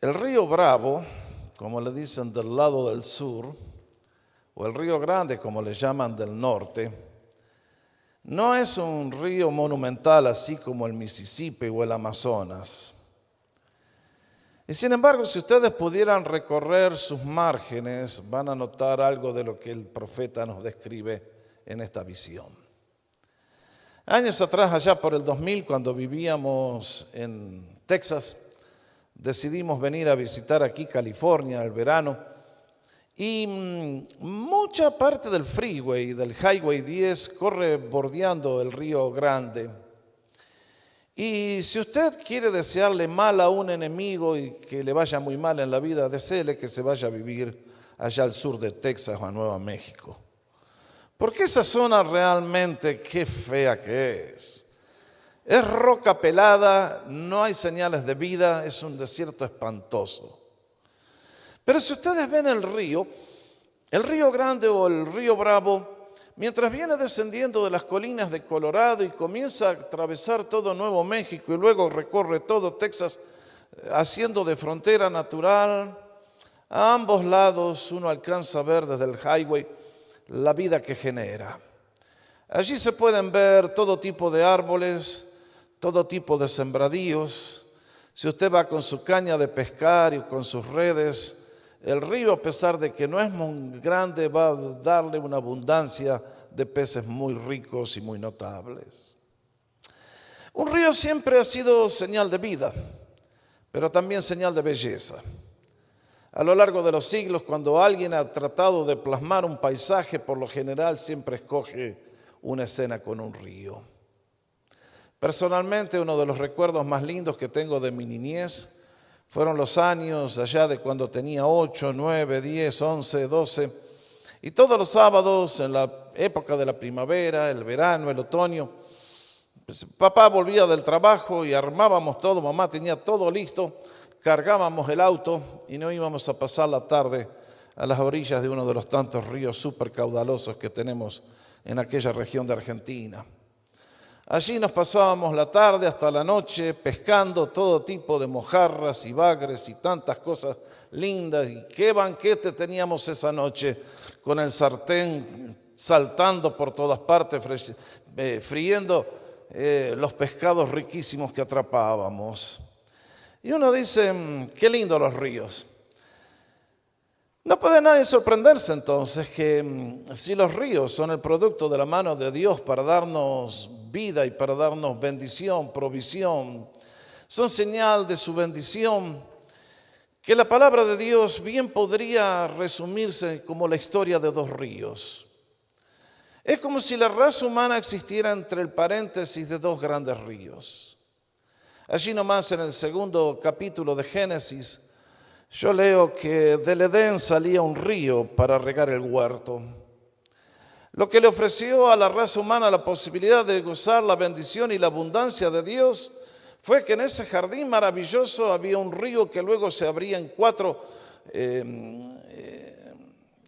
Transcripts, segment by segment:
El río Bravo, como le dicen del lado del sur, o el río Grande, como le llaman del norte, no es un río monumental así como el Mississippi o el Amazonas. Y sin embargo, si ustedes pudieran recorrer sus márgenes, van a notar algo de lo que el profeta nos describe en esta visión. Años atrás, allá por el 2000, cuando vivíamos en Texas, decidimos venir a visitar aquí California el verano y mucha parte del freeway, del Highway 10, corre bordeando el río Grande. Y si usted quiere desearle mal a un enemigo y que le vaya muy mal en la vida, deséele que se vaya a vivir allá al sur de Texas o a Nueva México. Porque esa zona realmente, qué fea que es. Es roca pelada, no hay señales de vida, es un desierto espantoso. Pero si ustedes ven el río Grande o el río Bravo, mientras viene descendiendo de las colinas de Colorado y comienza a atravesar todo Nuevo México y luego recorre todo Texas, haciendo de frontera natural, a ambos lados uno alcanza a ver desde el highway la vida que genera. Allí se pueden ver todo tipo de árboles, todo tipo de sembradíos. Si usted va con su caña de pescar y con sus redes, el río, a pesar de que no es muy grande, va a darle una abundancia de peces muy ricos y muy notables. Un río siempre ha sido señal de vida, pero también señal de belleza. A lo largo de los siglos, cuando alguien ha tratado de plasmar un paisaje, por lo general siempre escoge una escena con un río. Personalmente, uno de los recuerdos más lindos que tengo de mi niñez fueron los años allá de cuando tenía 8, 9, 10, 11, 12. Y todos los sábados, en la época de la primavera, el verano, el otoño, pues, papá volvía del trabajo y armábamos todo, mamá tenía todo listo, cargábamos el auto y nos íbamos a pasar la tarde a las orillas de uno de los tantos ríos súper caudalosos que tenemos en aquella región de Argentina. Allí nos pasábamos la tarde hasta la noche pescando todo tipo de mojarras y bagres y tantas cosas lindas. Y qué banquete teníamos esa noche con el sartén saltando por todas partes, friendo los pescados riquísimos que atrapábamos. Y uno dice, qué lindo los ríos. No puede nadie sorprenderse entonces que si los ríos son el producto de la mano de Dios para darnos vida y para darnos bendición, provisión, son señal de su bendición, que la palabra de Dios bien podría resumirse como la historia de dos ríos. Es como si la raza humana existiera entre el paréntesis de dos grandes ríos. Allí nomás en el segundo capítulo de Génesis, yo leo que del Edén salía un río para regar el huerto, lo que le ofreció a la raza humana la posibilidad de gozar la bendición y la abundancia de Dios fue que en ese jardín maravilloso había un río que luego se abría en 4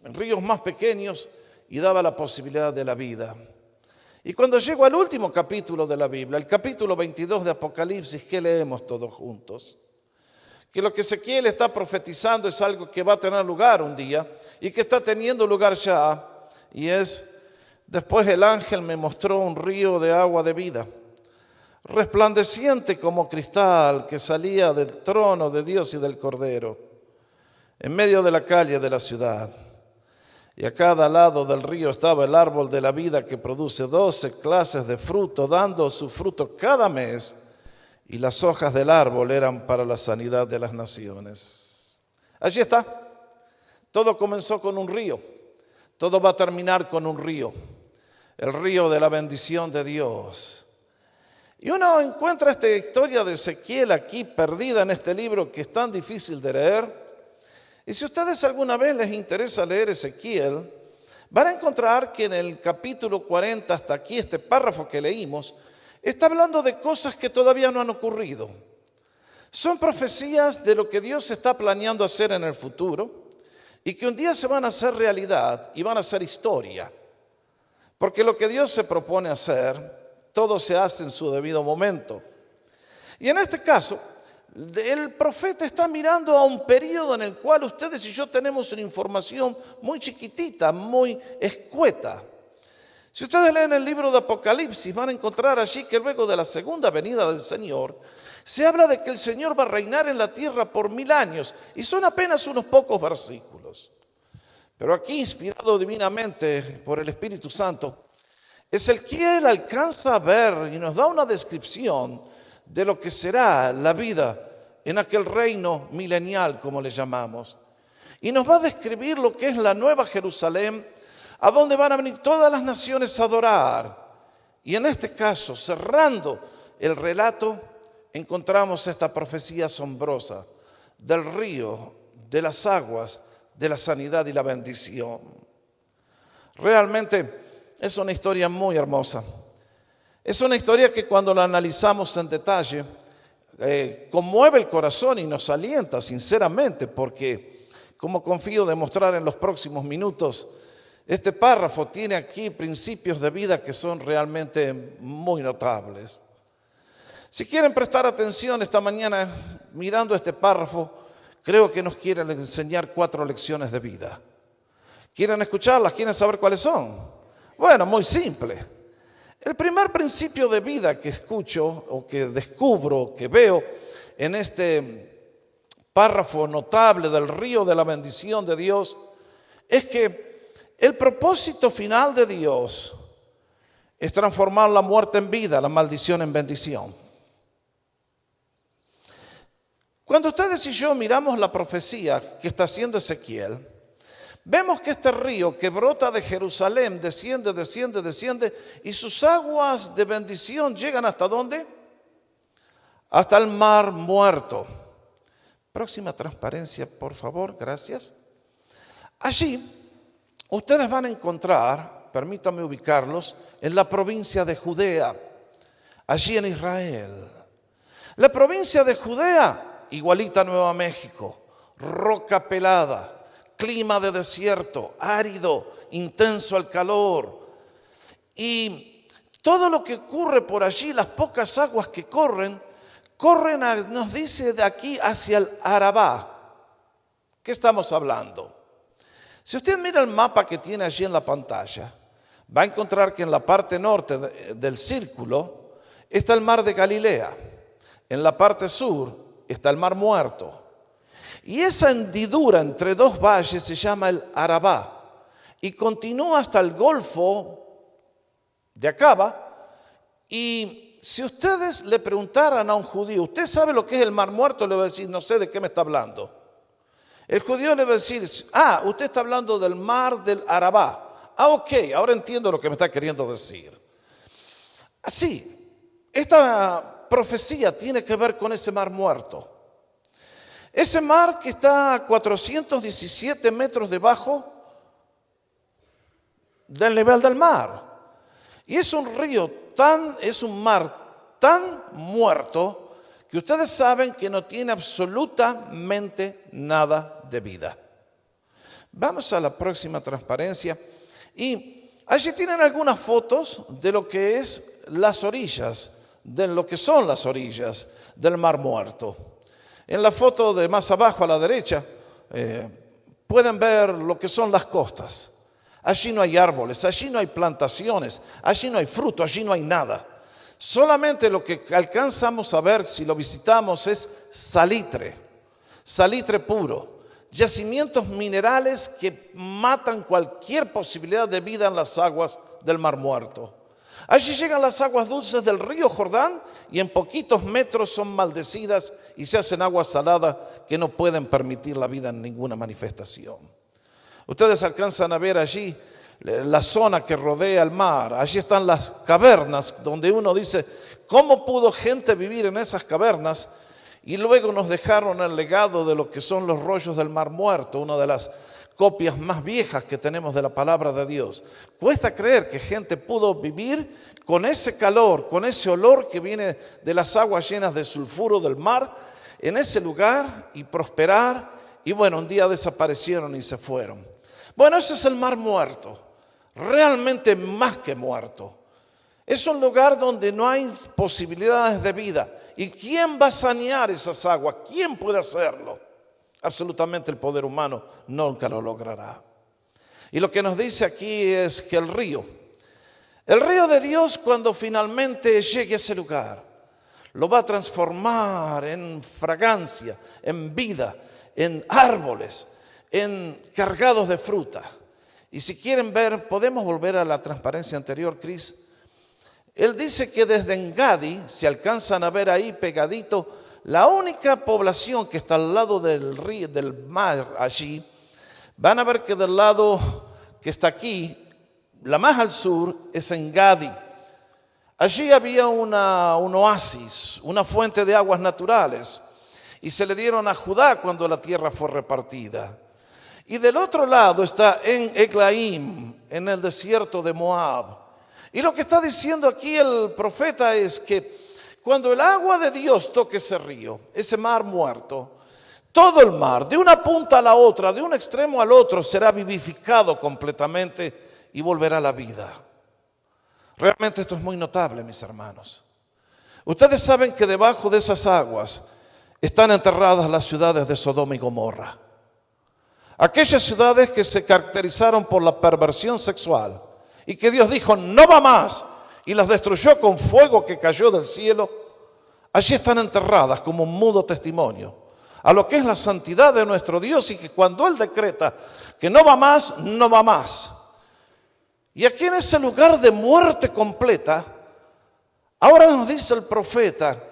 ríos más pequeños y daba la posibilidad de la vida. Y cuando llego al último capítulo de la Biblia, el capítulo 22 de Apocalipsis, ¿qué leemos todos juntos? Que lo que Ezequiel está profetizando es algo que va a tener lugar un día y que está teniendo lugar ya, y es: después el ángel me mostró un río de agua de vida, resplandeciente como cristal, que salía del trono de Dios y del Cordero, en medio de la calle de la ciudad. Y a cada lado del río estaba el árbol de la vida, que produce 12 clases de fruto, dando su fruto cada mes, y las hojas del árbol eran para la sanidad de las naciones. Allí está. Todo comenzó con un río. Todo va a terminar con un río. El río de la bendición de Dios. Y uno encuentra esta historia de Ezequiel aquí perdida en este libro que es tan difícil de leer. Y si a ustedes alguna vez les interesa leer Ezequiel, van a encontrar que en el capítulo 40 hasta aquí, este párrafo que leímos, está hablando de cosas que todavía no han ocurrido. Son profecías de lo que Dios está planeando hacer en el futuro y que un día se van a hacer realidad y van a ser historia. Porque lo que Dios se propone hacer, todo se hace en su debido momento. Y en este caso, El profeta está mirando a un periodo en el cual ustedes y yo tenemos una información muy chiquitita, muy escueta. Si ustedes leen el libro de Apocalipsis, van a encontrar allí que luego de la segunda venida del Señor, se habla de que el Señor va a reinar en la tierra por 1000 años, y son apenas unos pocos versículos. Pero aquí, inspirado divinamente por el Espíritu Santo, Ezequiel alcanza a ver y nos da una descripción de lo que será la vida en aquel reino milenial, como le llamamos. Y nos va a describir lo que es la Nueva Jerusalén, a donde van a venir todas las naciones a adorar. Y en este caso, cerrando el relato, encontramos esta profecía asombrosa del río, de las aguas, de la sanidad y la bendición. Realmente es una historia muy hermosa. Es una historia que cuando la analizamos en detalle, conmueve el corazón y nos alienta sinceramente, porque, como confío demostrar en los próximos minutos, este párrafo tiene aquí principios de vida que son realmente muy notables. Si quieren prestar atención esta mañana mirando este párrafo, creo que nos quieren enseñar 4 lecciones de vida. ¿Quieren escucharlas? ¿Quieren saber cuáles son? Bueno, muy simple. El primer principio de vida que escucho o que descubro, que veo en este párrafo notable del río de la bendición de Dios, es que el propósito final de Dios es transformar la muerte en vida, la maldición en bendición. Cuando ustedes y yo miramos la profecía que está haciendo Ezequiel, vemos que este río que brota de Jerusalén desciende y sus aguas de bendición llegan ¿hasta dónde? Hasta el Mar Muerto. Próxima transparencia, por favor, gracias. Allí ustedes van a encontrar, permítanme ubicarlos, en la provincia de Judea, allí en Israel. La provincia de Judea, igualita a Nueva México, roca pelada, clima de desierto, árido, intenso el calor. Y todo lo que ocurre por allí, las pocas aguas que corren, nos dice de aquí hacia el Arabá. ¿Qué estamos hablando? Si usted mira el mapa que tiene allí en la pantalla, va a encontrar que en la parte norte del círculo está el mar de Galilea. En la parte sur está el Mar Muerto. Y esa hendidura entre 2 valles se llama el Arabá y continúa hasta el Golfo de Acaba. Y si ustedes le preguntaran a un judío, ¿usted sabe lo que es el Mar Muerto? Le va a decir, no sé de qué me está hablando. El judío le va a decir, usted está hablando del mar del Arabá. Ok, ahora entiendo lo que me está queriendo decir. Así, esta profecía tiene que ver con ese Mar Muerto. Ese mar que está a 417 metros debajo del nivel del mar. Y es un mar tan muerto que ustedes saben que no tiene absolutamente nada de vida. Vamos a la próxima transparencia. Y allí tienen algunas fotos de lo que es las orillas, de lo que son las orillas del Mar Muerto. En la foto de más abajo a la derecha pueden ver lo que son las costas. Allí no hay árboles, allí no hay plantaciones, allí no hay fruto, allí no hay nada. Solamente lo que alcanzamos a ver si lo visitamos es salitre puro, yacimientos minerales que matan cualquier posibilidad de vida en las aguas del Mar Muerto. Allí llegan las aguas dulces del río Jordán y en poquitos metros son maldecidas y se hacen aguas saladas que no pueden permitir la vida en ninguna manifestación. Ustedes alcanzan a ver allí la zona que rodea el mar. Allí están las cavernas donde uno dice, ¿cómo pudo gente vivir en esas cavernas? Y luego nos dejaron el legado de lo que son los rollos del Mar Muerto, una de las copias más viejas que tenemos de la palabra de Dios. Cuesta creer que gente pudo vivir con ese calor, con ese olor que viene de las aguas llenas de sulfuro del mar, en ese lugar y prosperar. Y bueno, un día desaparecieron y se fueron. Bueno, ese es el Mar Muerto, realmente más que muerto. Es un lugar donde no hay posibilidades de vida. ¿Y quién va a sanear esas aguas? ¿Quién puede hacerlo? Absolutamente el poder humano nunca lo logrará. Y lo que nos dice aquí es que el río de Dios, cuando finalmente llegue a ese lugar, lo va a transformar en fragancia, en vida, en árboles, en cargados de fruta. Y si quieren ver, podemos volver a la transparencia anterior, Cris. Él dice que desde Engadi, se alcanzan a ver ahí pegadito, la única población que está al lado del río, del mar allí, van a ver que del lado que está aquí, la más al sur, es Engadi. Allí había un oasis, una fuente de aguas naturales, y se le dieron a Judá cuando la tierra fue repartida. Y del otro lado está en Eglaim, en el desierto de Moab. Y lo que está diciendo aquí el profeta es que cuando el agua de Dios toque ese río, ese mar muerto, todo el mar, de una punta a la otra, de un extremo al otro, será vivificado completamente y volverá a la vida. Realmente esto es muy notable, mis hermanos. Ustedes saben que debajo de esas aguas están enterradas las ciudades de Sodoma y Gomorra. Aquellas ciudades que se caracterizaron por la perversión sexual y que Dios dijo no va más y las destruyó con fuego que cayó del cielo, allí están enterradas como un mudo testimonio a lo que es la santidad de nuestro Dios y que cuando Él decreta que no va más, no va más. Y aquí en ese lugar de muerte completa, ahora nos dice el profeta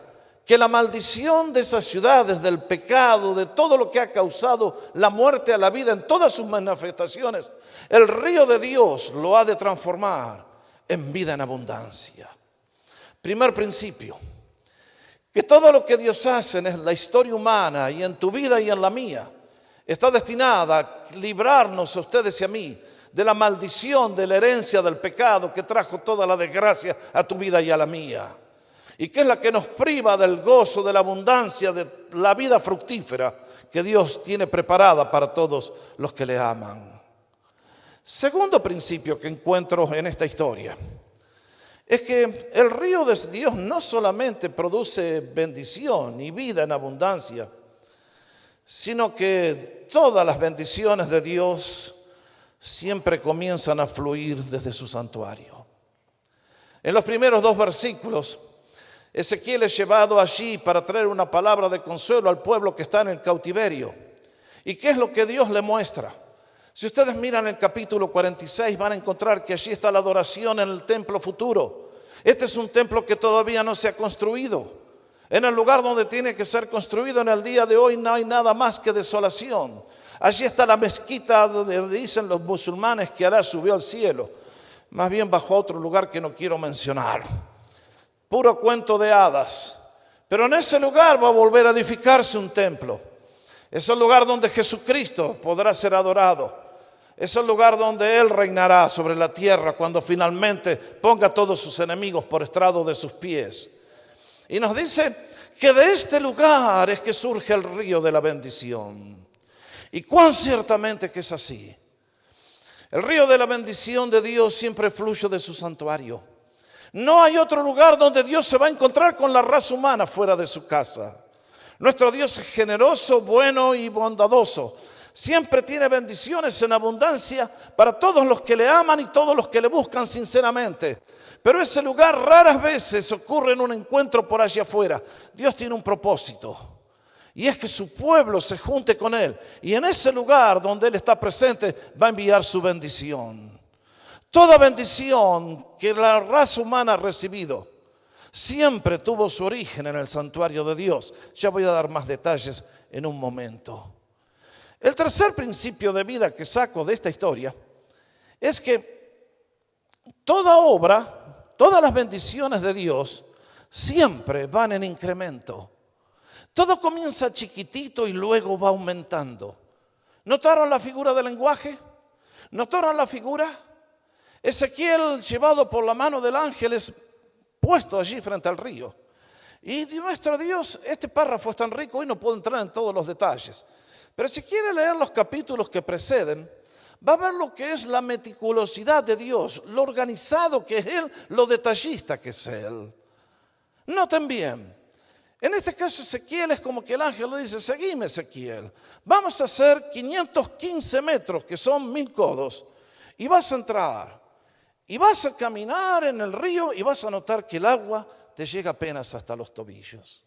que la maldición de esas ciudades, del pecado, de todo lo que ha causado la muerte a la vida en todas sus manifestaciones, el río de Dios lo ha de transformar en vida en abundancia. Primer principio, que todo lo que Dios hace en la historia humana y en tu vida y en la mía, está destinada a librarnos a ustedes y a mí de la maldición, de la herencia del pecado que trajo toda la desgracia a tu vida y a la mía. Y que es la que nos priva del gozo, de la abundancia, de la vida fructífera que Dios tiene preparada para todos los que le aman. Segundo principio que encuentro en esta historia es que el río de Dios no solamente produce bendición y vida en abundancia, sino que todas las bendiciones de Dios siempre comienzan a fluir desde su santuario. En los primeros 2 versículos, Ezequiel es llevado allí para traer una palabra de consuelo al pueblo que está en el cautiverio. ¿Y qué es lo que Dios le muestra? Si ustedes miran el capítulo 46 van a encontrar que allí está la adoración en el templo futuro. Este es un templo que todavía no se ha construido. En el lugar donde tiene que ser construido en el día de hoy no hay nada más que desolación. Allí está la mezquita donde dicen los musulmanes que Alá subió al cielo. Más bien bajó a otro lugar que no quiero mencionar. Puro cuento de hadas. Pero en ese lugar va a volver a edificarse un templo. Es el lugar donde Jesucristo podrá ser adorado. Es el lugar donde Él reinará sobre la tierra cuando finalmente ponga a todos sus enemigos por estrado de sus pies. Y nos dice que de este lugar es que surge el río de la bendición. Y cuán ciertamente que es así. El río de la bendición de Dios siempre fluye de su santuario. No hay otro lugar donde Dios se va a encontrar con la raza humana fuera de su casa. Nuestro Dios es generoso, bueno y bondadoso. Siempre tiene bendiciones en abundancia para todos los que le aman y todos los que le buscan sinceramente. Pero ese lugar raras veces ocurre en un encuentro por allá afuera. Dios tiene un propósito. Y es que su pueblo se junte con Él. Y en ese lugar donde Él está presente va a enviar su bendición. Toda bendición que la raza humana ha recibido siempre tuvo su origen en el santuario de Dios. Ya voy a dar más detalles en un momento. El tercer principio de vida que saco de esta historia es que toda obra, todas las bendiciones de Dios siempre van en incremento. Todo comienza chiquitito y luego va aumentando. ¿Notaron la figura del lenguaje? ¿Notaron la figura? Ezequiel, llevado por la mano del ángel, es puesto allí frente al río. Y nuestro Dios, este párrafo es tan rico, hoy no puedo entrar en todos los detalles. Pero si quiere leer los capítulos que preceden, Va a ver lo que es la meticulosidad de Dios, lo organizado que es Él, lo detallista que es Él. Noten bien, en este caso Ezequiel es como que el ángel le dice, seguime Ezequiel, vamos a hacer 515 metros, que son 1000 codos, y vas a entrar, y vas a caminar en el río y vas a notar que el agua te llega apenas hasta los tobillos.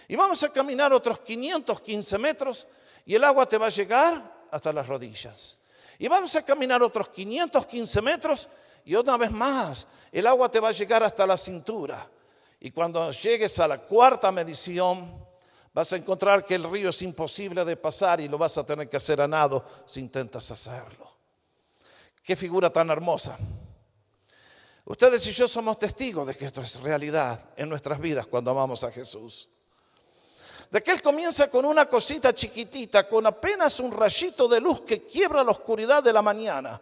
Y vamos a caminar otros 515 metros y el agua te va a llegar hasta las rodillas. Y vamos a caminar otros 515 metros y una vez más el agua te va a llegar hasta la cintura. Y cuando llegues a la cuarta medición vas a encontrar que el río es imposible de pasar y lo vas a tener que hacer a nado si intentas hacerlo. Qué figura tan hermosa. Ustedes y yo somos testigos de que esto es realidad en nuestras vidas cuando amamos a Jesús. De que Él comienza con una cosita chiquitita, con apenas un rayito de luz que quiebra la oscuridad de la mañana.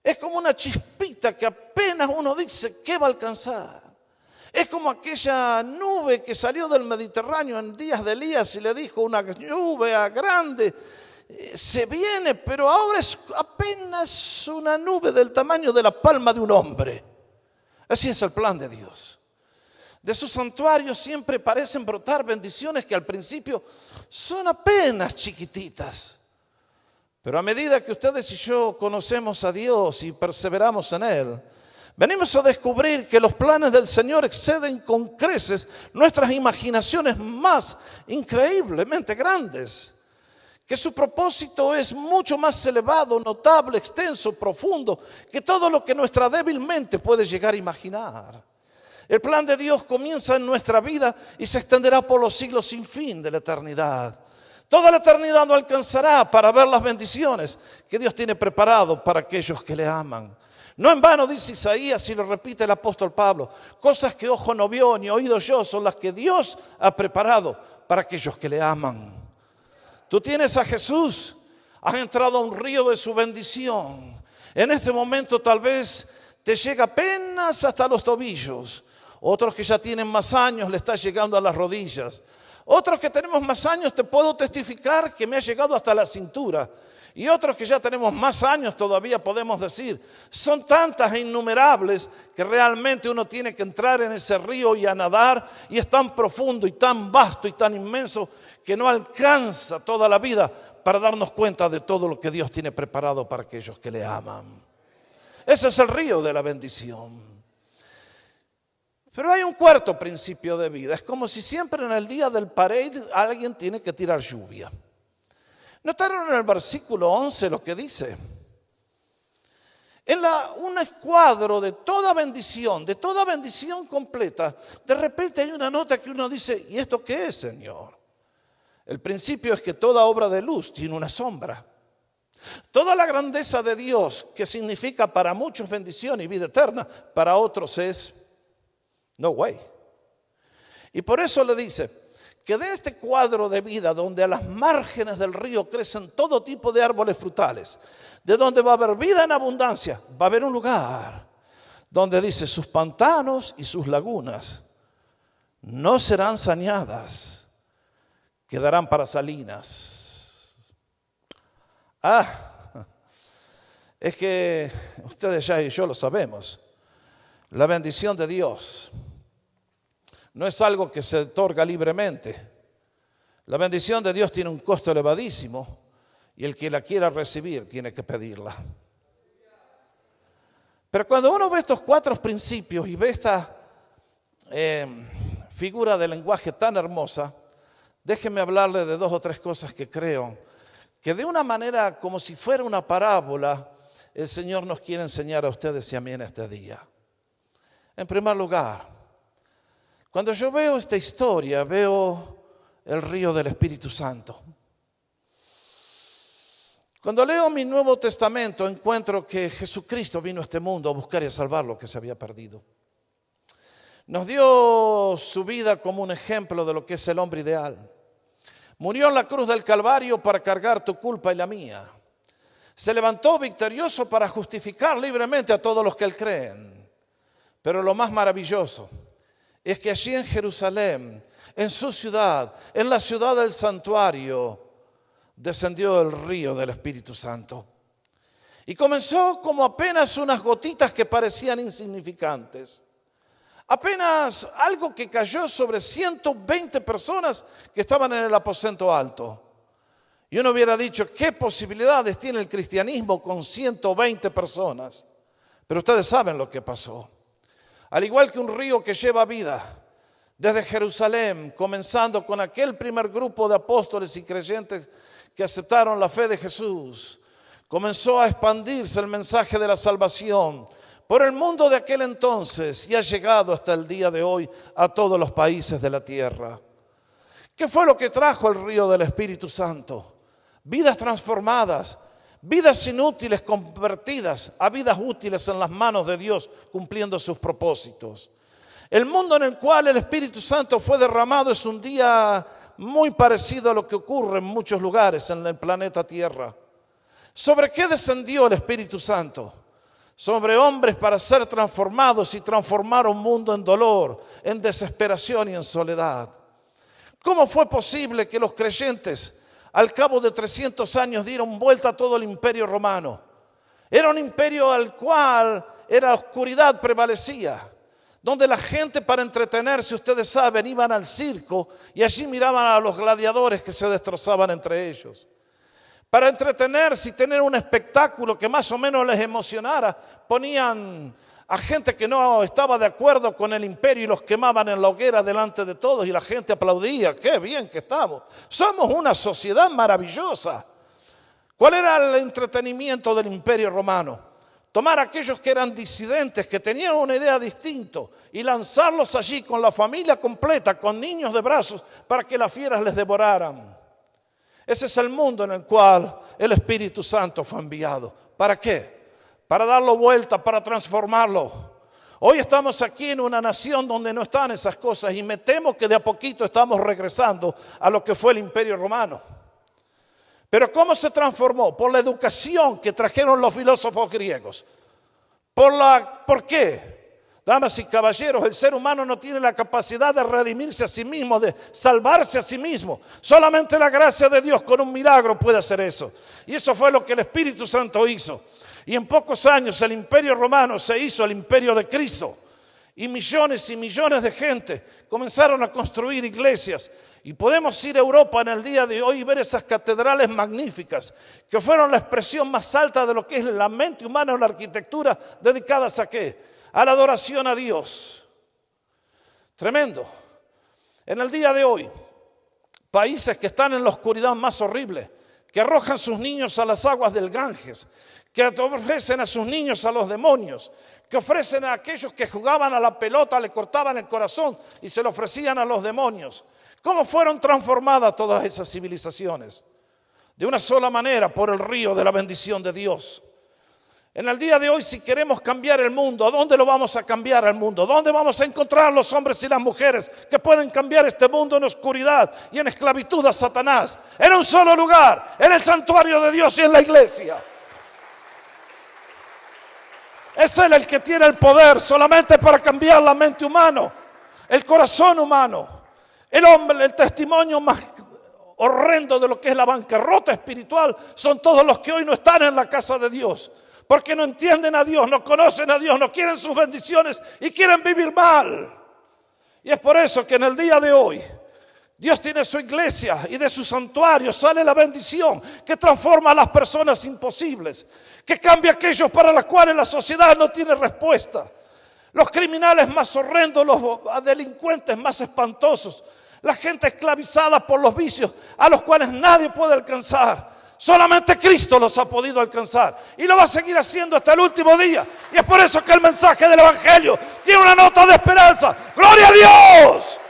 Es como una chispita que apenas uno dice que va a alcanzar. Es como aquella nube que salió del Mediterráneo en días de Elías y le dijo, una lluvia grande se viene, pero ahora es apenas una nube del tamaño de la palma de un hombre. Así es el plan de Dios. De su santuario siempre parecen brotar bendiciones que al principio son apenas chiquititas. Pero a medida que ustedes y yo conocemos a Dios y perseveramos en Él, venimos a descubrir que los planes del Señor exceden con creces nuestras imaginaciones más increíblemente grandes. Que su propósito es mucho más elevado, notable, extenso, profundo, que todo lo que nuestra débil mente puede llegar a imaginar. El plan de Dios comienza en nuestra vida y se extenderá por los siglos sin fin de la eternidad. Toda la eternidad no alcanzará para ver las bendiciones que Dios tiene preparado para aquellos que le aman. No en vano dice Isaías y lo repite el apóstol Pablo, cosas que ojo no vio ni oído yo son las que Dios ha preparado para aquellos que le aman. Tú tienes a Jesús, has entrado a un río de su bendición. En este momento tal vez te llega apenas hasta los tobillos. Otros que ya tienen más años le está llegando a las rodillas. Otros que tenemos más años te puedo testificar que me ha llegado hasta la cintura. Y otros que ya tenemos más años todavía podemos decir, son tantas e innumerables que realmente uno tiene que entrar en ese río y a nadar. Y es tan profundo y tan vasto y tan inmenso que no alcanza toda la vida para darnos cuenta de todo lo que Dios tiene preparado para aquellos que le aman. Ese es el río de la bendición. Pero hay un cuarto principio de vida. Es como si siempre en el día del parade alguien tiene que tirar lluvia. ¿Notaron en el versículo 11 lo que dice? En un escuadro de toda bendición completa, de repente hay una nota que uno dice, ¿y esto qué es, Señor? El principio es que toda obra de luz tiene una sombra. Toda la grandeza de Dios, que significa para muchos bendición y vida eterna, para otros es no way. Y por eso le dice que de este cuadro de vida donde a las márgenes del río crecen todo tipo de árboles frutales, de donde va a haber vida en abundancia, va a haber un lugar donde dice sus pantanos y sus lagunas no serán saneadas, quedarán para salinas. Es que ustedes ya y yo lo sabemos. La bendición de Dios no es algo que se otorga libremente. La bendición de Dios tiene un costo elevadísimo y el que la quiera recibir tiene que pedirla. Pero cuando uno ve estos 4 principios y ve esta figura de lenguaje tan hermosa, déjenme hablarle de 2 o 3 cosas que creo que de una manera como si fuera una parábola el Señor nos quiere enseñar a ustedes y a mí en este día. En primer lugar, cuando yo veo esta historia, veo el río del Espíritu Santo. Cuando leo mi Nuevo Testamento, encuentro que Jesucristo vino a este mundo a buscar y a salvar lo que se había perdido. Nos dio su vida como un ejemplo de lo que es el hombre ideal. Murió en la cruz del Calvario para cargar tu culpa y la mía. Se levantó victorioso para justificar libremente a todos los que él creen. Pero lo más maravilloso es que allí en Jerusalén, en su ciudad, en la ciudad del santuario, descendió el río del Espíritu Santo. Y comenzó como apenas unas gotitas que parecían insignificantes. Apenas algo que cayó sobre 120 personas que estaban en el aposento alto. Y uno hubiera dicho, ¿qué posibilidades tiene el cristianismo con 120 personas? Pero ustedes saben lo que pasó. Al igual que un río que lleva vida, desde Jerusalén, comenzando con aquel primer grupo de apóstoles y creyentes que aceptaron la fe de Jesús, comenzó a expandirse el mensaje de la salvación por el mundo de aquel entonces y ha llegado hasta el día de hoy a todos los países de la tierra. ¿Qué fue lo que trajo el río del Espíritu Santo? Vidas transformadas, vidas inútiles convertidas a vidas útiles en las manos de Dios, cumpliendo sus propósitos. El mundo en el cual el Espíritu Santo fue derramado es un día muy parecido a lo que ocurre en muchos lugares en el planeta Tierra. ¿Sobre qué descendió el Espíritu Santo? Sobre hombres para ser transformados y transformar un mundo en dolor, en desesperación y en soledad. ¿Cómo fue posible que los creyentes al cabo de 300 años dieron vuelta a todo el imperio romano? Era un imperio al cual la oscuridad prevalecía, donde la gente para entretenerse, ustedes saben, iban al circo y allí miraban a los gladiadores que se destrozaban entre ellos. Para entretenerse y tener un espectáculo que más o menos les emocionara, ponían a gente que no estaba de acuerdo con el imperio y los quemaban en la hoguera delante de todos y la gente aplaudía. ¡Qué bien que estamos! Somos una sociedad maravillosa. ¿Cuál era el entretenimiento del imperio romano? Tomar a aquellos que eran disidentes, que tenían una idea distinta y lanzarlos allí con la familia completa, con niños de brazos, para que las fieras les devoraran. Ese es el mundo en el cual el Espíritu Santo fue enviado. ¿Para qué? Para darlo vuelta, para transformarlo. Hoy estamos aquí en una nación donde no están esas cosas y me temo que de a poquito estamos regresando a lo que fue el Imperio Romano. Pero ¿cómo se transformó? Por la educación que trajeron los filósofos griegos. ¿Por qué? Damas y caballeros, el ser humano no tiene la capacidad de redimirse a sí mismo, de salvarse a sí mismo. Solamente la gracia de Dios con un milagro puede hacer eso. Y eso fue lo que el Espíritu Santo hizo. Y en pocos años el imperio romano se hizo el imperio de Cristo. Y millones de gente comenzaron a construir iglesias. Y podemos ir a Europa en el día de hoy y ver esas catedrales magníficas que fueron la expresión más alta de lo que es la mente humana o la arquitectura dedicadas a ¿qué? A la adoración a Dios. Tremendo. En el día de hoy, países que están en la oscuridad más horrible, que arrojan sus niños a las aguas del Ganges, que ofrecen a sus niños a los demonios, que ofrecen a aquellos que jugaban a la pelota, le cortaban el corazón y se lo ofrecían a los demonios. ¿Cómo fueron transformadas todas esas civilizaciones? De una sola manera, por el río de la bendición de Dios. En el día de hoy, si queremos cambiar el mundo, ¿a dónde lo vamos a cambiar al mundo? ¿Dónde vamos a encontrar los hombres y las mujeres que pueden cambiar este mundo en oscuridad y en esclavitud a Satanás? En un solo lugar, en el santuario de Dios y en la iglesia. Es Él el que tiene el poder solamente para cambiar la mente humana, el corazón humano. El hombre, el testimonio más horrendo de lo que es la bancarrota espiritual son todos los que hoy no están en la casa de Dios. Porque no entienden a Dios, no conocen a Dios, no quieren sus bendiciones y quieren vivir mal. Y es por eso que en el día de hoy Dios tiene su iglesia y de su santuario sale la bendición que transforma a las personas imposibles, que cambia a aquellos para los cuales la sociedad no tiene respuesta. Los criminales más horrendos, los delincuentes más espantosos, la gente esclavizada por los vicios a los cuales nadie puede alcanzar. Solamente Cristo los ha podido alcanzar y lo va a seguir haciendo hasta el último día. Y es por eso que el mensaje del Evangelio tiene una nota de esperanza. ¡Gloria a Dios!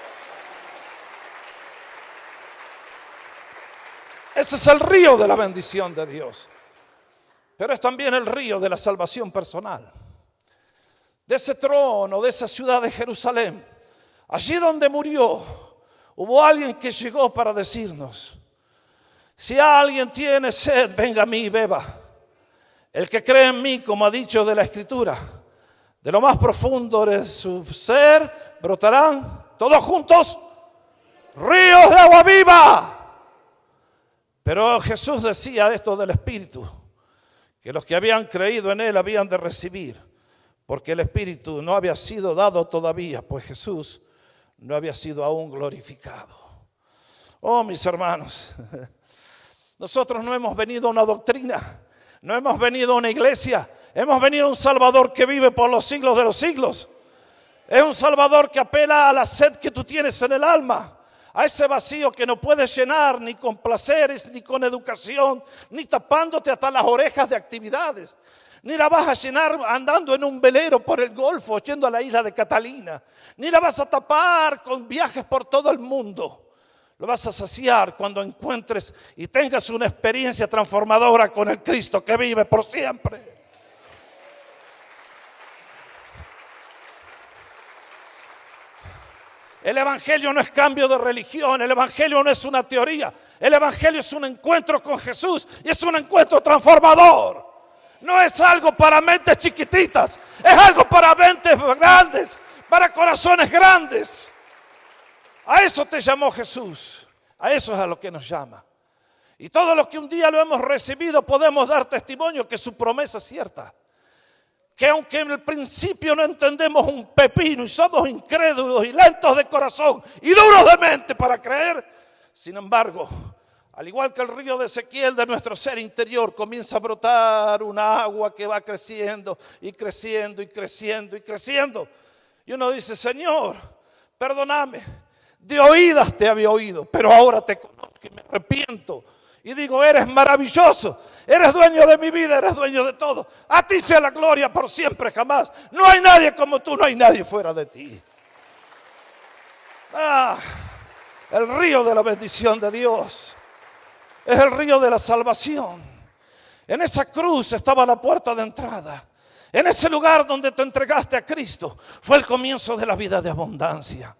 Ese es el río de la bendición de Dios. Pero es también el río de la salvación personal. De ese trono, de esa ciudad de Jerusalén, allí donde murió, hubo alguien que llegó para decirnos: si alguien tiene sed, venga a mí y beba. El que cree en mí, como ha dicho de la Escritura, de lo más profundo de su ser brotarán todos juntos ríos de agua viva. Pero Jesús decía esto del Espíritu, que los que habían creído en Él habían de recibir, porque el Espíritu no había sido dado todavía, pues Jesús no había sido aún glorificado. Oh, mis hermanos, nosotros no hemos venido a una doctrina, no hemos venido a una iglesia, hemos venido a un Salvador que vive por los siglos de los siglos. Es un Salvador que apela a la sed que tú tienes en el alma, a ese vacío que no puedes llenar ni con placeres, ni con educación, ni tapándote hasta las orejas de actividades. Ni la vas a llenar andando en un velero por el Golfo, yendo a la isla de Catalina. Ni la vas a tapar con viajes por todo el mundo. Lo vas a saciar cuando encuentres y tengas una experiencia transformadora con el Cristo que vive por siempre. El Evangelio no es cambio de religión, el Evangelio no es una teoría, el Evangelio es un encuentro con Jesús y es un encuentro transformador. No es algo para mentes chiquititas, es algo para mentes grandes, para corazones grandes. A eso te llamó Jesús, a eso es a lo que nos llama. Y todos los que un día lo hemos recibido podemos dar testimonio que su promesa es cierta. Que aunque en el principio no entendemos un pepino y somos incrédulos y lentos de corazón y duros de mente para creer, sin embargo, al igual que el río de Ezequiel de nuestro ser interior, comienza a brotar una agua que va creciendo y creciendo y creciendo y creciendo. Y uno dice, Señor, perdóname, de oídas te había oído, pero ahora te conozco y me arrepiento. Y digo, eres maravilloso, eres dueño de mi vida, eres dueño de todo. A ti sea la gloria por siempre, jamás. No hay nadie como tú, no hay nadie fuera de ti. El río de la bendición de Dios es el río de la salvación. En esa cruz estaba la puerta de entrada. En ese lugar donde te entregaste a Cristo fue el comienzo de la vida de abundancia.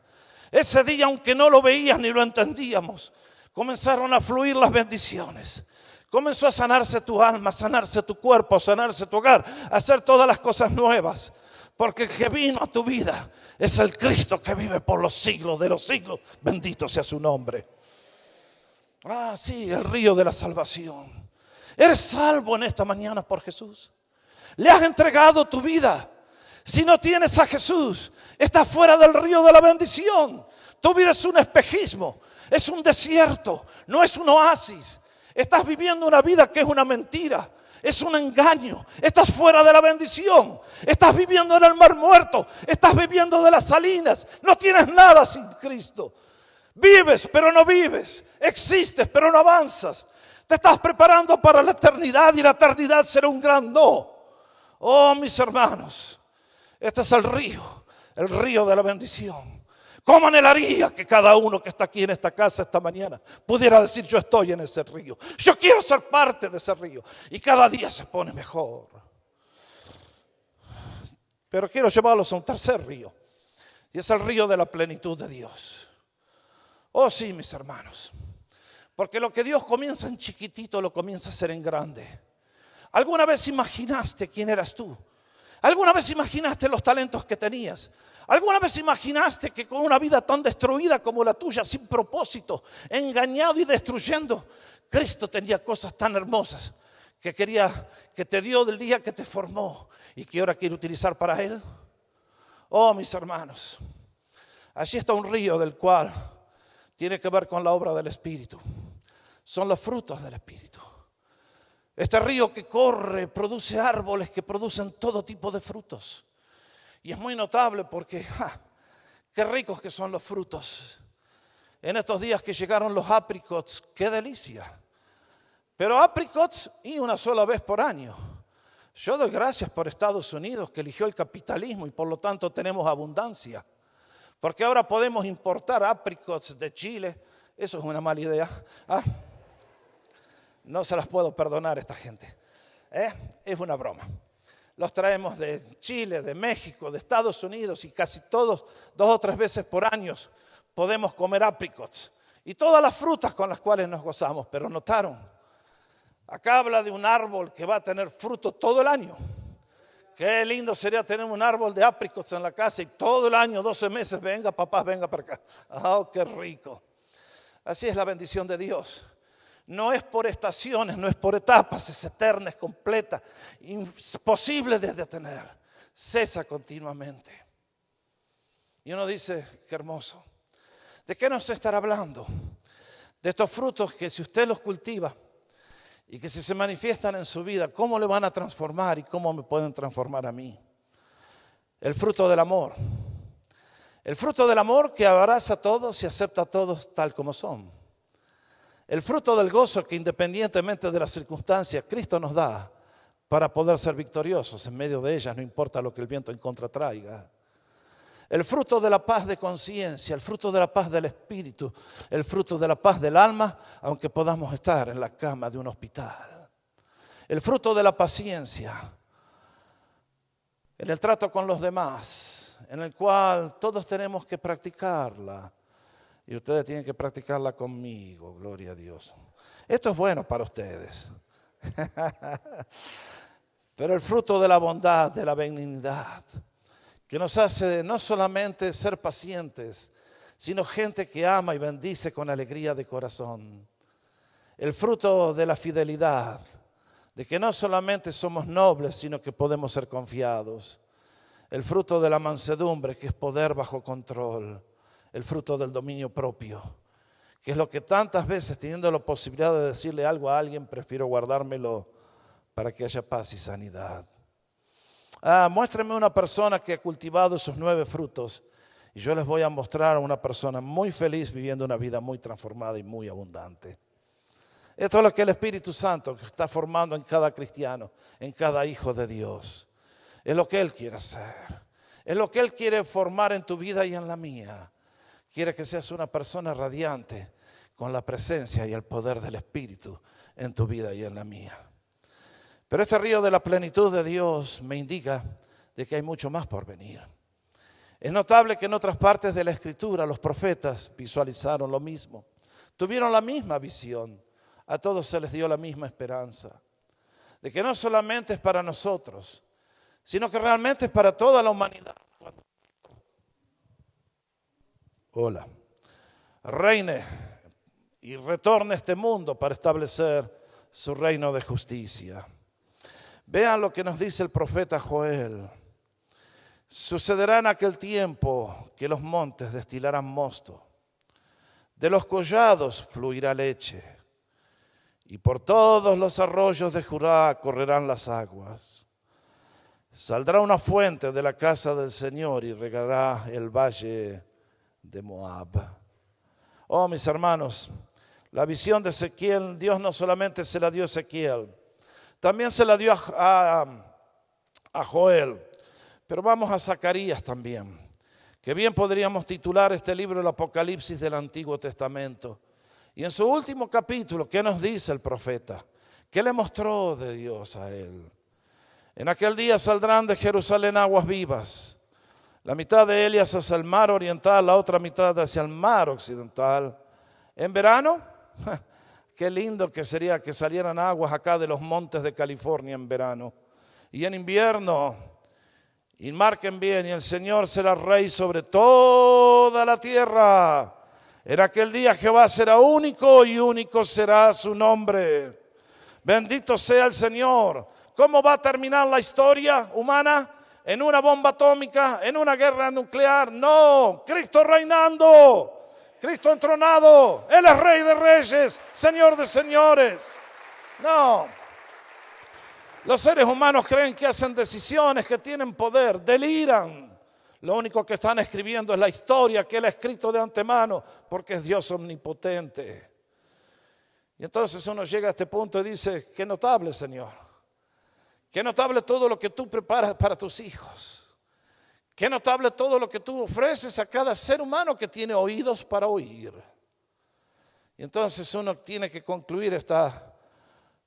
Ese día, aunque no lo veías ni lo entendíamos, comenzaron a fluir las bendiciones. Comenzó a sanarse tu alma, a sanarse tu cuerpo, a sanarse tu hogar, a hacer todas las cosas nuevas. Porque el que vino a tu vida es el Cristo que vive por los siglos de los siglos. Bendito sea su nombre. Sí, el río de la salvación. ¿Eres salvo en esta mañana por Jesús? ¿Le has entregado tu vida? Si no tienes a Jesús, estás fuera del río de la bendición. Tu vida es un espejismo. Es un desierto, no es un oasis. Estás viviendo una vida que es una mentira, es un engaño. Estás fuera de la bendición, estás viviendo en el mar muerto, estás viviendo de las salinas. No tienes nada sin Cristo. Vives pero no vives, existes pero no avanzas. Te estás preparando para la eternidad y la eternidad será un gran no. Oh, mis hermanos, este es el río de la bendición. ¿Cómo anhelaría que cada uno que está aquí en esta casa esta mañana pudiera decir, yo estoy en ese río, yo quiero ser parte de ese río? Y cada día se pone mejor. Pero quiero llevarlos a un tercer río, y es el río de la plenitud de Dios. Oh sí, mis hermanos, porque lo que Dios comienza en chiquitito lo comienza a hacer en grande. ¿Alguna vez imaginaste quién eras tú? ¿Alguna vez imaginaste los talentos que tenías? ¿Alguna vez imaginaste que con una vida tan destruida como la tuya, sin propósito, engañado y destruyendo, Cristo tenía cosas tan hermosas que te dio del día que te formó y que ahora quiere utilizar para Él? Oh, mis hermanos, allí está un río del cual tiene que ver con la obra del Espíritu. Son los frutos del Espíritu. Este río que corre produce árboles que producen todo tipo de frutos. Y es muy notable porque, qué ricos que son los frutos. En estos días que llegaron los apricots, qué delicia. Pero apricots y una sola vez por año. Yo doy gracias por Estados Unidos que eligió el capitalismo y por lo tanto tenemos abundancia. Porque ahora podemos importar apricots de Chile. Eso es una mala idea. No se las puedo perdonar a esta gente. Es una broma. Los traemos de Chile, de México, de Estados Unidos y casi todos 2 o 3 veces por año podemos comer apricots. Y todas las frutas con las cuales nos gozamos. Pero notaron, acá habla de un árbol que va a tener fruto todo el año. Qué lindo sería tener un árbol de apricots en la casa y todo el año, 12 meses, venga papá, venga para acá. Oh, qué rico. Así es la bendición de Dios. No es por estaciones, no es por etapas, es eterna, es completa, imposible de detener, cesa continuamente. Y uno dice, qué hermoso. ¿De qué nos estará hablando? De estos frutos que si usted los cultiva y que si se manifiestan en su vida, ¿cómo le van a transformar y cómo me pueden transformar a mí? El fruto del amor. El fruto del amor que abraza a todos y acepta a todos tal como son. El fruto del gozo que independientemente de las circunstancias, Cristo nos da para poder ser victoriosos en medio de ellas, no importa lo que el viento en contra traiga. El fruto de la paz de conciencia, el fruto de la paz del espíritu, el fruto de la paz del alma, aunque podamos estar en la cama de un hospital. El fruto de la paciencia, en el trato con los demás, en el cual todos tenemos que practicarla. Y ustedes tienen que practicarla conmigo, gloria a Dios. Esto es bueno para ustedes. Pero el fruto de la bondad, de la benignidad, que nos hace no solamente ser pacientes, sino gente que ama y bendice con alegría de corazón. El fruto de la fidelidad, de que no solamente somos nobles, sino que podemos ser confiados. El fruto de la mansedumbre, que es poder bajo control. El fruto del dominio propio, que es lo que tantas veces, teniendo la posibilidad de decirle algo a alguien, prefiero guardármelo para que haya paz y sanidad. Muéstrame una persona que ha cultivado esos 9 frutos y yo les voy a mostrar a una persona muy feliz viviendo una vida muy transformada y muy abundante. Esto es lo que el Espíritu Santo está formando en cada cristiano, en cada hijo de Dios. Es lo que Él quiere hacer. Es lo que Él quiere formar en tu vida y en la mía. Quiere que seas una persona radiante con la presencia y el poder del Espíritu en tu vida y en la mía. Pero este río de la plenitud de Dios me indica de que hay mucho más por venir. Es notable que en otras partes de la Escritura los profetas visualizaron lo mismo. Tuvieron la misma visión. A todos se les dio la misma esperanza. De que no solamente es para nosotros, sino que realmente es para toda la humanidad. Hola, reine y retorne a este mundo para establecer su reino de justicia. Vean lo que nos dice el profeta Joel. Sucederá en aquel tiempo que los montes destilarán mosto, de los collados fluirá leche, y por todos los arroyos de Judá correrán las aguas. Saldrá una fuente de la casa del Señor y regará el valle de Moab. Oh, mis hermanos, la visión de Ezequiel, Dios no solamente se la dio a Ezequiel, también se la dio a Joel, pero vamos a Zacarías también, que bien podríamos titular este libro el Apocalipsis del Antiguo Testamento. Y en su último capítulo, ¿qué nos dice el profeta? ¿Qué le mostró de Dios a él? En aquel día saldrán de Jerusalén aguas vivas, la mitad de ellas hacia el mar oriental, la otra mitad hacia el mar occidental. En verano, qué lindo que sería que salieran aguas acá de los montes de California en verano. Y en invierno, y marquen bien, y el Señor será rey sobre toda la tierra. En aquel día Jehová será único y único será su nombre. Bendito sea el Señor. ¿Cómo va a terminar la historia humana? ¿En una bomba atómica? ¿En una guerra nuclear? No, Cristo reinando, Cristo entronado. Él es Rey de Reyes, Señor de Señores. No, los seres humanos creen que hacen decisiones, que tienen poder, deliran. Lo único que están escribiendo es la historia que Él ha escrito de antemano, porque es Dios omnipotente. Y entonces uno llega a este punto y dice, qué notable, Señor. Qué notable todo lo que tú preparas para tus hijos. Qué notable todo lo que tú ofreces a cada ser humano que tiene oídos para oír. Y entonces uno tiene que concluir esta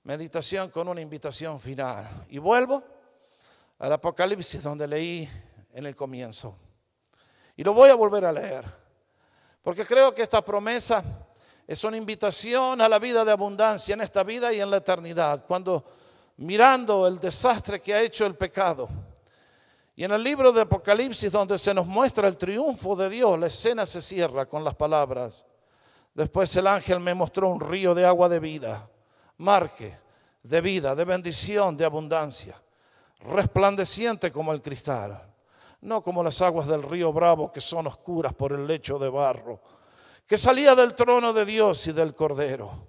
meditación con una invitación final. Y vuelvo al Apocalipsis donde leí en el comienzo. Y lo voy a volver a leer. Porque creo que esta promesa es una invitación a la vida de abundancia en esta vida y en la eternidad. Cuando mirando el desastre que ha hecho el pecado. Y en el libro de Apocalipsis, donde se nos muestra el triunfo de Dios, la escena se cierra con las palabras: Después el ángel me mostró un río de agua de vida, marque, de vida, de bendición, de abundancia, resplandeciente como el cristal, no como las aguas del río Bravo que son oscuras por el lecho de barro, que salía del trono de Dios y del Cordero,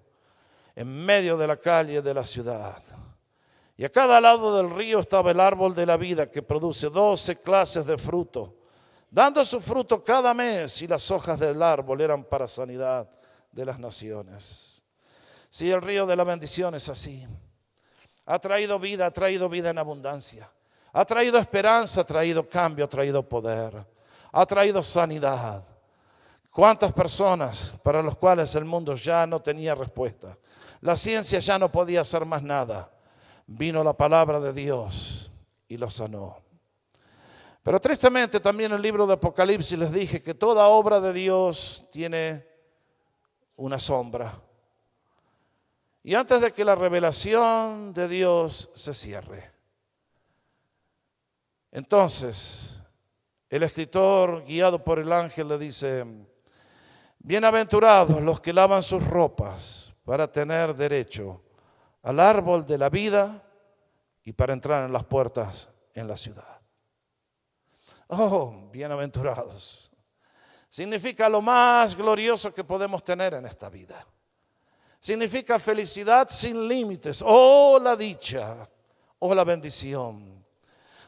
en medio de la calle de la ciudad. Y a cada lado del río estaba el árbol de la vida que produce 12 clases de fruto, dando su fruto cada mes, y las hojas del árbol eran para sanidad de las naciones. Sí, el río de la bendición es así. Ha traído vida en abundancia. Ha traído esperanza, ha traído cambio, ha traído poder. Ha traído sanidad. ¿Cuántas personas para las cuales el mundo ya no tenía respuesta? La ciencia ya no podía hacer más nada. Vino la palabra de Dios y lo sanó. Pero tristemente también en el libro de Apocalipsis les dije que toda obra de Dios tiene una sombra. Y antes de que la revelación de Dios se cierre, entonces el escritor, guiado por el ángel, le dice: bienaventurados los que lavan sus ropas para tener derecho al árbol de la vida y para entrar en las puertas en la ciudad. Oh, bienaventurados. Significa lo más glorioso que podemos tener en esta vida. Significa felicidad sin límites. Oh, la dicha, oh, la bendición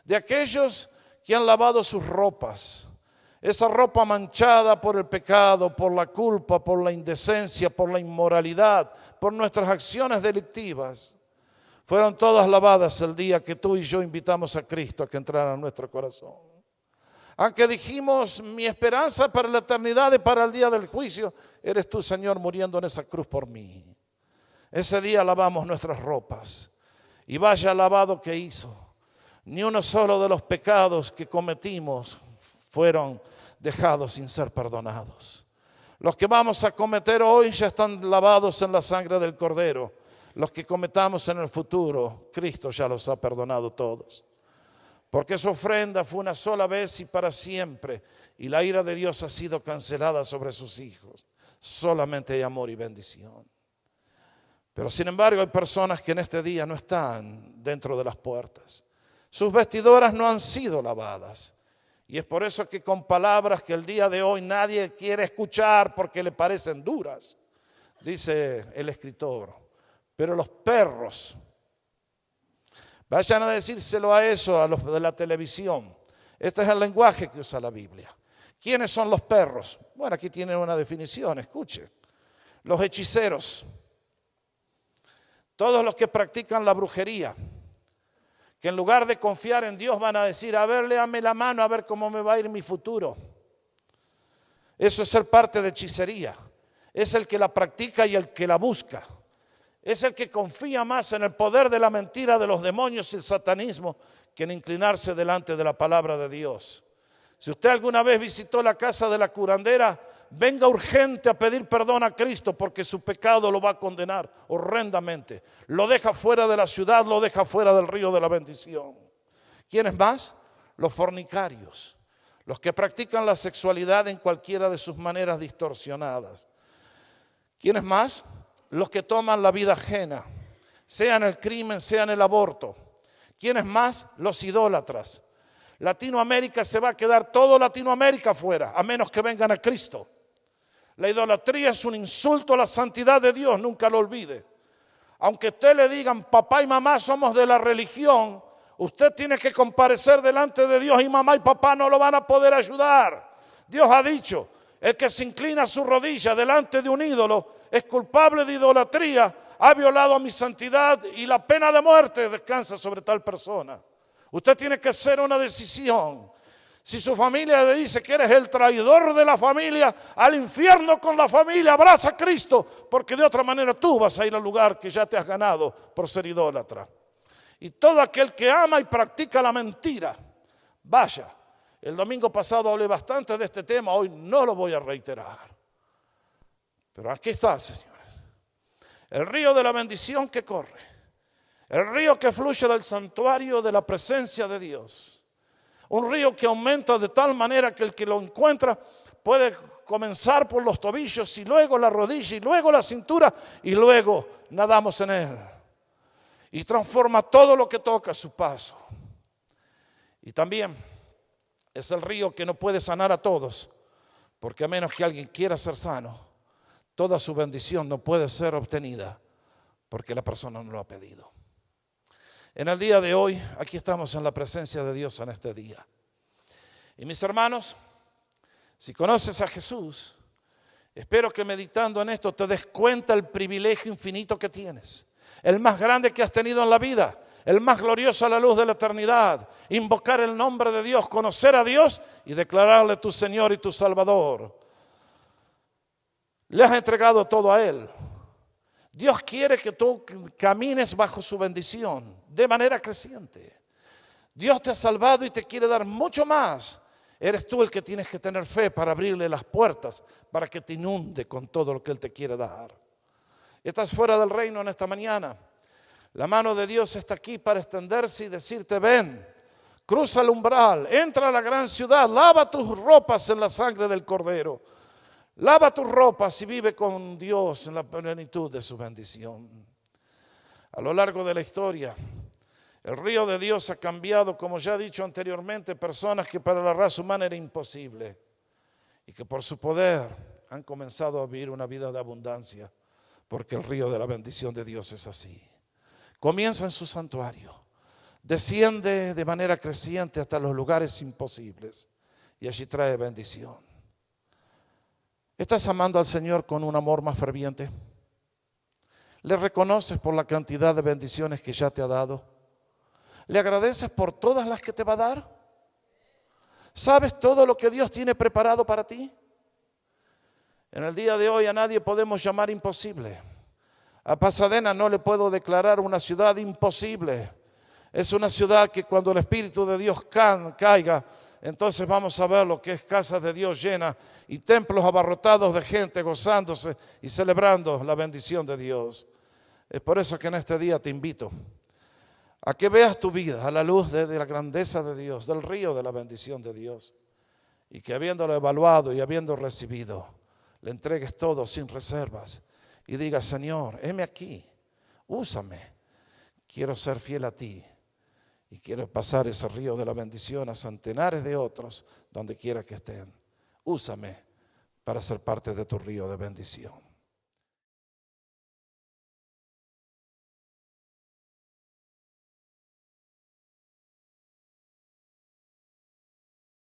de aquellos que han lavado sus ropas. Esa ropa manchada por el pecado, por la culpa, por la indecencia, por la inmoralidad, por nuestras acciones delictivas, fueron todas lavadas el día que tú y yo invitamos a Cristo a que entrara en nuestro corazón. Aunque dijimos: mi esperanza para la eternidad y para el día del juicio eres tú, Señor, muriendo en esa cruz por mí. Ese día lavamos nuestras ropas, y vaya lavado que hizo. Ni uno solo de los pecados que cometimos fueron dejados sin ser perdonados. Los que vamos a cometer hoy ya están lavados en la sangre del Cordero. Los que cometamos en el futuro, Cristo ya los ha perdonado todos. Porque su ofrenda fue una sola vez y para siempre, y la ira de Dios ha sido cancelada sobre sus hijos. Solamente hay amor y bendición. Pero sin embargo hay personas que en este día no están dentro de las puertas. Sus vestiduras no han sido lavadas. Y es por eso que con palabras que el día de hoy nadie quiere escuchar porque le parecen duras, dice el escritor: pero los perros, vayan a decírselo a eso, a los de la televisión. Este es el lenguaje que usa la Biblia. ¿Quiénes son los perros? Bueno, aquí tienen una definición, escuche. Los hechiceros, todos los que practican la brujería, que en lugar de confiar en Dios van a decir: a ver, léame la mano, a ver cómo me va a ir mi futuro. Eso es ser parte de hechicería. Es el que la practica y el que la busca. Es el que confía más en el poder de la mentira de los demonios y el satanismo que en inclinarse delante de la palabra de Dios. Si usted alguna vez visitó la casa de la curandera, venga urgente a pedir perdón a Cristo, porque su pecado lo va a condenar horrendamente. Lo deja fuera de la ciudad, lo deja fuera del río de la bendición. ¿Quiénes más? Los fornicarios, los que practican la sexualidad en cualquiera de sus maneras distorsionadas. ¿Quiénes más? Los que toman la vida ajena, sea en el crimen, sea en el aborto. ¿Quiénes más? Los idólatras. Latinoamérica se va a quedar todo Latinoamérica fuera, a menos que vengan a Cristo. La idolatría es un insulto a la santidad de Dios, nunca lo olvide. Aunque usted le digan: papá y mamá somos de la religión, usted tiene que comparecer delante de Dios y mamá y papá no lo van a poder ayudar. Dios ha dicho: el que se inclina su rodilla delante de un ídolo es culpable de idolatría, ha violado mi santidad y la pena de muerte descansa sobre tal persona. Usted tiene que hacer una decisión. Si su familia le dice que eres el traidor de la familia, al infierno con la familia, abraza a Cristo, porque de otra manera tú vas a ir al lugar que ya te has ganado por ser idólatra. Y todo aquel que ama y practica la mentira, vaya. El domingo pasado hablé bastante de este tema, hoy no lo voy a reiterar. Pero aquí está, señores. El río de la bendición que corre. El río que fluye del santuario de la presencia de Dios. Un río que aumenta de tal manera que el que lo encuentra puede comenzar por los tobillos y luego la rodilla y luego la cintura y luego nadamos en él. Y transforma todo lo que toca a su paso. Y también es el río que no puede sanar a todos, porque a menos que alguien quiera ser sano, toda su bendición no puede ser obtenida, porque la persona no lo ha pedido. En el día de hoy, aquí estamos en la presencia de Dios en este día. Y mis hermanos, si conoces a Jesús, espero que meditando en esto te des cuenta el privilegio infinito que tienes, el más grande que has tenido en la vida, el más glorioso a la luz de la eternidad. Invocar el nombre de Dios, conocer a Dios y declararle tu Señor y tu Salvador. Le has entregado todo a Él. Dios quiere que tú camines bajo su bendición de manera creciente. Dios te ha salvado y te quiere dar mucho más. Eres tú el que tienes que tener fe para abrirle las puertas, para que te inunde con todo lo que Él te quiere dar. Estás fuera del reino en esta mañana. La mano de Dios está aquí para extenderse y decirte: ven, cruza el umbral, entra a la gran ciudad, lava tus ropas en la sangre del Cordero. Lava tus ropas y vive con Dios en la plenitud de su bendición. A lo largo de la historia, el río de Dios ha cambiado, como ya he dicho anteriormente, personas que para la raza humana era imposible y que por su poder han comenzado a vivir una vida de abundancia, porque el río de la bendición de Dios es así. Comienza en su santuario, desciende de manera creciente hasta los lugares imposibles y allí trae bendición. ¿Estás amando al Señor con un amor más ferviente? ¿Le reconoces por la cantidad de bendiciones que ya te ha dado? ¿Le agradeces por todas las que te va a dar? ¿Sabes todo lo que Dios tiene preparado para ti? En el día de hoy a nadie podemos llamar imposible. A Pasadena no le puedo declarar una ciudad imposible. Es una ciudad que cuando el Espíritu de Dios caiga, entonces vamos a ver lo que es casa de Dios llena y templos abarrotados de gente gozándose y celebrando la bendición de Dios. Es por eso que en este día te invito a que veas tu vida a la luz de la grandeza de Dios, del río de la bendición de Dios, y que habiéndolo evaluado y habiendo recibido, le entregues todo sin reservas y digas: Señor, heme aquí, úsame, quiero ser fiel a ti. Y quiero pasar ese río de la bendición a centenares de otros donde quiera que estén. Úsame para ser parte de tu río de bendición.